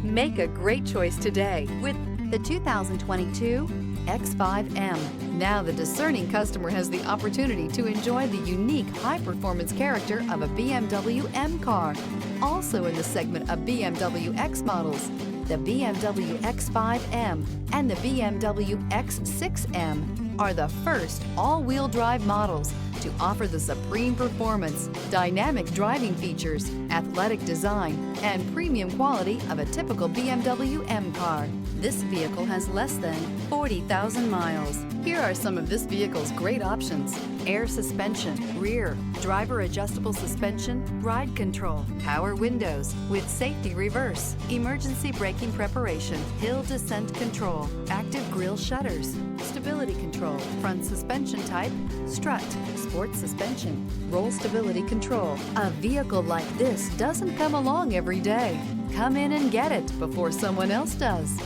Make a great choice today with the 2022 X5 M. Now the discerning customer has the opportunity to enjoy the unique high-performance character of a BMW M car. Also in the segment of BMW X models, the BMW X5 M and the BMW X6 M are the first all-wheel drive models to offer the supreme performance, dynamic driving features, athletic design, and premium quality of a typical BMW M car. This vehicle has less than 40,000 miles. Here are some of this vehicle's great options: air suspension, rear, driver adjustable suspension, ride control, power windows with safety reverse, emergency braking preparation, hill descent control, active grille shutters, stability control, front suspension type, strut, sport suspension, roll stability control. A vehicle like this doesn't come along every day. Come in and get it before someone else does.